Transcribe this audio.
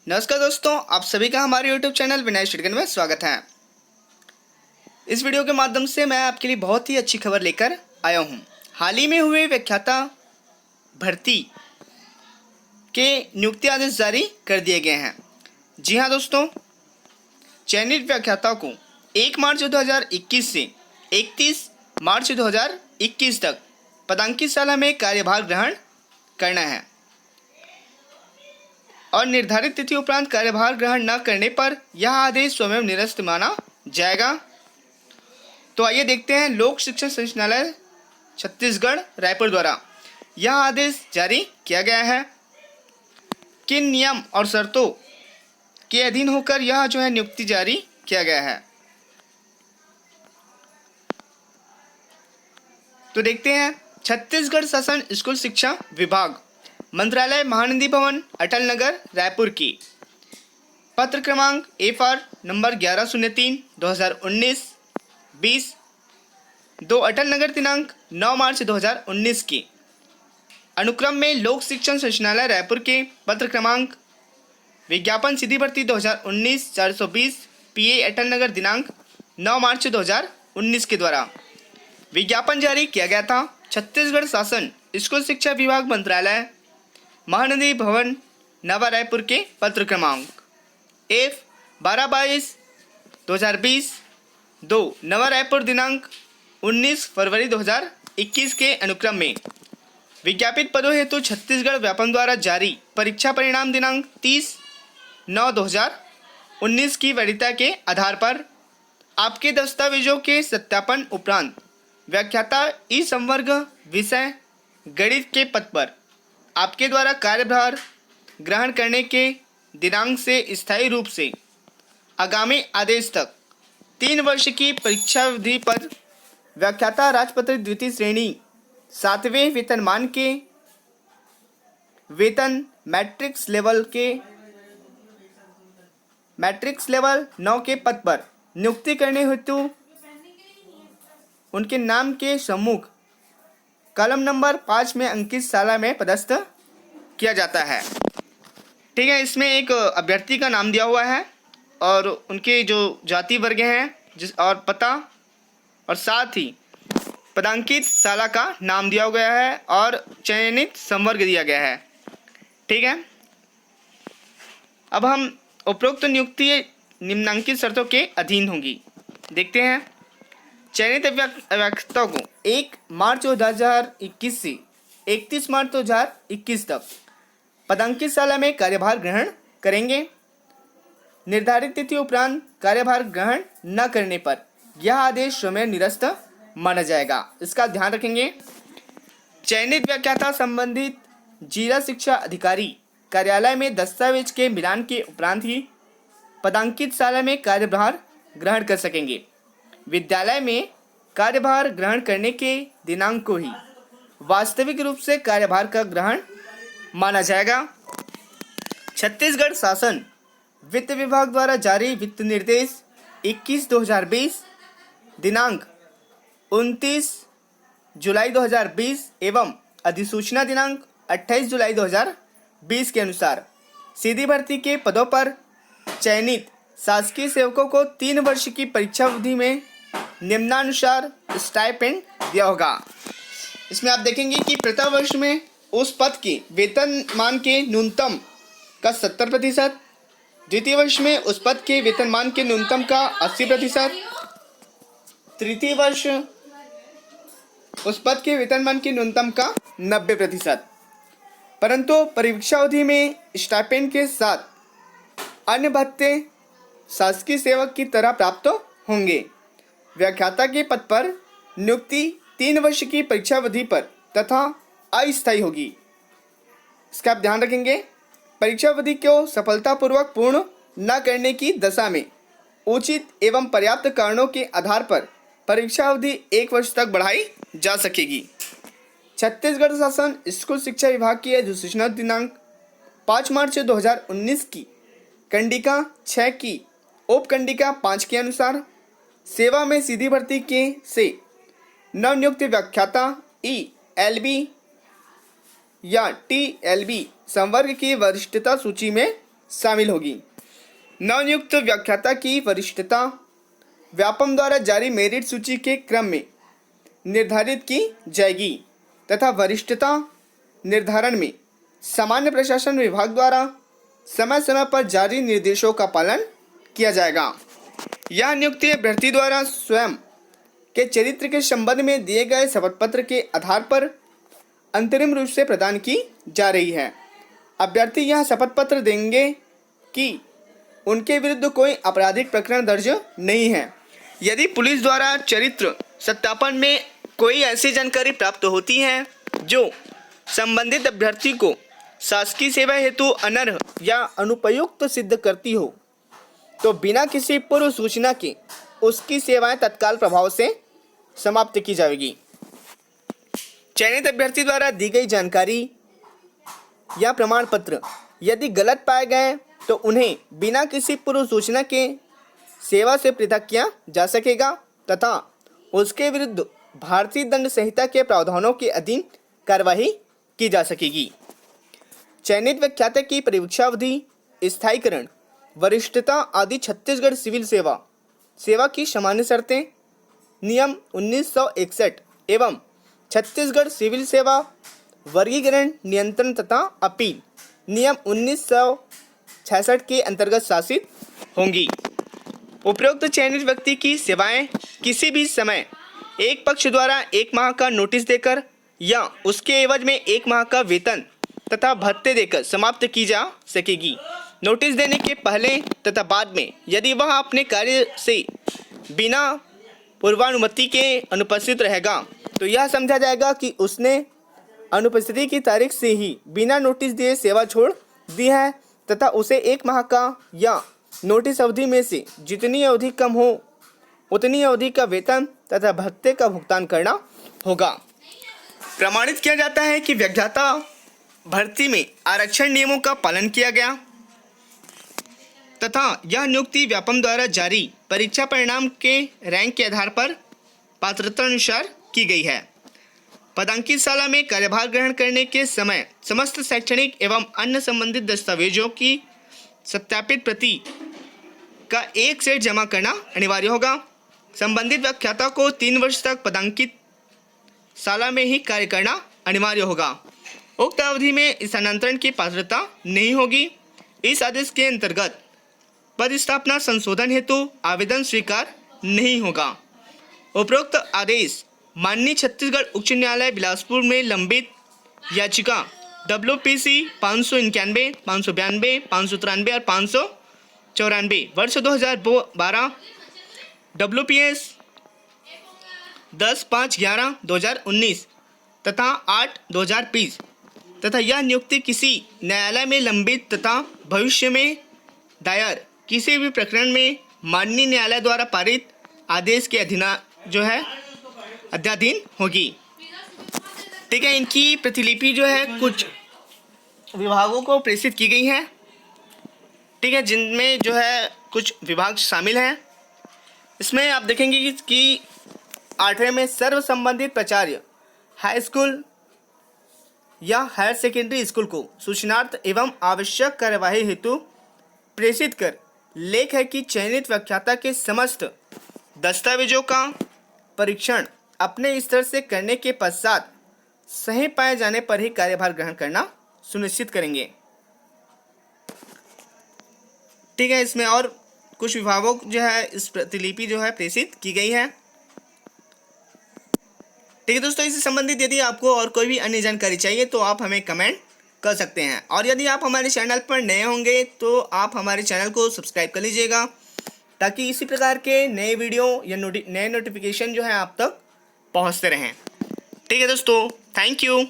नमस्कार दोस्तों, आप सभी का हमारे YouTube चैनल विनय स्टडी में स्वागत है। इस वीडियो के माध्यम से मैं आपके लिए बहुत ही अच्छी खबर लेकर आया हूं। हाल ही में हुए व्याख्याता भर्ती के नियुक्ति आदेश जारी कर दिए गए हैं। जी हां दोस्तों, चयनित व्याख्याता को 1 मार्च 2021 से 31 मार्च 2021 तक पदांकित शाला में कार्यभार ग्रहण करना है और निर्धारित तिथि उपरांत कार्यभार ग्रहण न करने पर यह आदेश स्वयं निरस्त माना जाएगा। तो आइए देखते हैं, लोक शिक्षण संचालनालय छत्तीसगढ़ रायपुर द्वारा यह आदेश जारी किया गया है। किन नियम और शर्तों के अधीन होकर यह नियुक्ति जारी किया गया है, तो देखते हैं। छत्तीसगढ़ शासन स्कूल शिक्षा विभाग, मंत्रालय, महानंदी भवन, अटल नगर, रायपुर की। पत्र क्रमांक FR नंबर 1103/2019 20 अटल नगर दिनांक 9 मार्च 2019 की। अनुक्रम में लोक शिक्षण संचालनालय रायपुर के पत्र क्रमांक विज्ञापन सीधी भर्ती 2019 420 PA अटल नगर दिनांक 9 मार्च 2019 के द्वारा विज्ञापन जारी किया गया था। छत्तीसगढ़ शासन स्कूल शिक्षा विभाग, मंत्रालय, महानंदी भवन, नवा रायपुर के पत्र क्रमांक F 12/22/2020 नवा रायपुर दिनांक 19 फरवरी 2021 के अनुक्रम में विज्ञापित पदों हेतु छत्तीसगढ़ व्यापम द्वारा जारी परीक्षा परिणाम दिनांक 30/9/2019 की वरीयता के आधार पर आपके दस्तावेजों के सत्यापन उपरांत व्याख्याता ई संवर्ग विषय गणित के पद पर आपके द्वारा कार्यभार ग्रहण करने के दिनांक से स्थायी रूप से आगामी आदेश तक 3 वर्ष की परीक्षा अवधि पर व्याख्याता राजपत्रित द्वितीय श्रेणी 7वें वेतनमान के वेतन मैट्रिक्स लेवल 9 के पद पर नियुक्ति करने हेतु उनके नाम के सम्मुख कॉलम नंबर 5 में अंकित शाला में पदस्थ किया जाता है। ठीक है, इसमें एक अभ्यर्थी का नाम दिया हुआ है और उनके जो जाति वर्ग हैं और पता और साथ ही पदांकित शाला का नाम दिया गया है और चयनित संवर्ग दिया गया है। ठीक है, अब हम उपरोक्त नियुक्ति निम्नांकित शर्तों के अधीन होंगी। देखते हैं। चयनित व्याख्याताओं को 1 मार्च 2021 से 31 मार्च 2021 तक पदांकित शाला में कार्यभार ग्रहण करेंगे। निर्धारित तिथि उपरांत कार्यभार ग्रहण न करने पर यह आदेश स्वयं निरस्त माना जाएगा। इसका ध्यान रखेंगे। चयनित व्याख्याता संबंधित जिला शिक्षा अधिकारी कार्यालय में दस्तावेज के मिलान के उपरांत ही पदांकित शाला में कार्यभार ग्रहण कर सकेंगे। विद्यालय में कार्यभार ग्रहण करने के दिनांक को ही वास्तविक रूप से कार्यभार का ग्रहण माना जाएगा। छत्तीसगढ़ शासन वित्त विभाग द्वारा जारी वित्त निर्देश 21/2020 दिनांक 29 जुलाई 2020 एवं अधिसूचना दिनांक 28 जुलाई 2020 के अनुसार सीधी भर्ती के पदों पर चयनित शासकीय सेवकों को 3 वर्ष की परीक्षा अवधि में निम्नानुसार स्टाइपेंड दिया होगा। इसमें आप देखेंगे कि प्रति वर्ष में उस पद के वेतनमान के न्यूनतम का 70%, द्वितीय वर्ष में उस पद के वेतनमान के न्यूनतम का 80%, तृतीय वर्ष उस पद के वेतनमान के न्यूनतम का 90%। परंतु परीक्षा अवधि में स्टाइपेंड के साथ अन्य भत्ते शासकीय सेवक की तरह प्राप्त होंगे। व्याख्याता के पद पर नियुक्ति 3 वर्ष की परीक्षा अवधि पर तथा अस्थायी होगी। इसका आप ध्यान रखेंगे। परीक्षा अवधि को सफलतापूर्वक पूर्ण न करने की दशा में उचित एवं पर्याप्त कारणों के आधार पर परीक्षा अवधि 1 वर्ष तक बढ़ाई जा सकेगी। छत्तीसगढ़ शासन स्कूल शिक्षा विभाग की अधिसूचना दिनांक 5 मार्च 2019 की कंडिका 6 की उपकंडिका 5 के अनुसार सेवा में सीधी भर्ती के से नवनियुक्त व्याख्याता ELB या TLB संवर्ग की वरिष्ठता सूची में शामिल होगी। नवनियुक्त व्याख्याता की वरिष्ठता व्यापम द्वारा जारी मेरिट सूची के क्रम में निर्धारित की जाएगी तथा वरिष्ठता निर्धारण में सामान्य प्रशासन विभाग द्वारा समय समय पर जारी निर्देशों का पालन किया जाएगा। यह नियुक्ति अभ्यर्थी द्वारा स्वयं के चरित्र के संबंध में दिए गए शपथ पत्र के आधार पर अंतरिम रूप से प्रदान की जा रही है। अभ्यर्थी यह शपथ पत्र देंगे कि उनके विरुद्ध कोई आपराधिक प्रकरण दर्ज नहीं है। यदि पुलिस द्वारा चरित्र सत्यापन में कोई ऐसी जानकारी प्राप्त होती है जो संबंधित अभ्यर्थी को शासकीय सेवा हेतु अनर्ह या अनुपयुक्त सिद्ध करती हो तो बिना किसी पूर्व सूचना के उसकी सेवाएं तत्काल प्रभाव से समाप्त की जाएगी। चयनित अभ्यर्थी द्वारा दी गई जानकारी या प्रमाण पत्र यदि गलत पाए गए तो उन्हें बिना किसी पूर्व सूचना के सेवा से पृथक किया जा सकेगा तथा उसके विरुद्ध भारतीय दंड संहिता के प्रावधानों के अधीन कार्यवाही की जा सकेगी। चयनित व्याख्याता की परीक्षा अवधि, स्थायीकरण, वरिष्ठता आदि छत्तीसगढ़ सिविल सेवा की सामान्य शर्तें नियम 1961 एवं छत्तीसगढ़ सिविल सेवा वर्गीकरण नियंत्रण तथा अपील नियम 1966 के अंतर्गत शासित होंगी। उपरोक्त चयनित व्यक्ति की सेवाएं किसी भी समय एक पक्ष द्वारा 1 माह का नोटिस देकर या उसके एवज में 1 माह का वेतन तथा भत्ते देकर समाप्त की जा सकेगी। नोटिस देने के पहले तथा बाद में यदि वह अपने कार्य से बिना पूर्वानुमति के अनुपस्थित रहेगा तो यह समझा जाएगा कि उसने अनुपस्थिति की तारीख से ही बिना नोटिस दिए सेवा छोड़ दी है तथा उसे 1 माह का या नोटिस अवधि में से जितनी अवधि कम हो उतनी अवधि का वेतन तथा भत्ते का भुगतान करना होगा। प्रमाणित किया जाता है कि व्याख्याता भर्ती में आरक्षण नियमों का पालन किया गया तथा यह नियुक्ति व्यापम द्वारा जारी परीक्षा परिणाम के रैंक के आधार पर पात्रता अनुसार की गई है। पदांकित शाला में कार्यभार ग्रहण करने के समय समस्त शैक्षणिक एवं अन्य संबंधित दस्तावेजों की सत्यापित प्रति का एक सेट जमा करना अनिवार्य होगा। संबंधित व्याख्याता को 3 वर्ष तक पदांकित शाला में ही कार्य करना अनिवार्य होगा। उक्त अवधि में स्थानांतरण की पात्रता नहीं होगी। इस आदेश के अंतर्गत पदस्थापना संशोधन हेतु आवेदन स्वीकार नहीं होगा। उपरोक्त आदेश माननीय छत्तीसगढ़ उच्च न्यायालय बिलासपुर में लंबित याचिका WPC 591, 592, 593 और 594 वर्ष 2012 WPS 10/5/11/2019 तथा 8/2020 तथा यह नियुक्ति किसी न्यायालय में लंबित तथा भविष्य में दायर किसी भी प्रकरण में माननीय न्यायालय द्वारा पारित आदेश के अध्याधीन होगी। ठीक है, इनकी प्रतिलिपि कुछ विभागों को प्रेषित की गई है। ठीक है, जिनमें कुछ विभाग शामिल हैं। इसमें आप देखेंगे कि 8वें में सर्व संबंधित प्राचार्य हाई स्कूल या हायर सेकेंडरी स्कूल को सूचनार्थ एवं आवश्यक कार्यवाही हेतु प्रेषित कर लेख है कि चयनित व्याख्याता के समस्त दस्तावेजों का परीक्षण अपने स्तर से करने के पश्चात सही पाए जाने पर ही कार्यभार ग्रहण करना सुनिश्चित करेंगे। ठीक है, इसमें और कुछ विभागों इस प्रतिलिपि प्रेषित की गई है। ठीक है दोस्तों, इससे संबंधित यदि आपको और कोई भी अन्य जानकारी चाहिए तो आप हमें कमेंट कर सकते हैं। और यदि आप हमारे चैनल पर नए होंगे तो आप हमारे चैनल को सब्सक्राइब कर लीजिएगा ताकि इसी प्रकार के नए वीडियो या नए नोटिफिकेशन आप तक पहुंचते रहें। ठीक है दोस्तों, थैंक यू।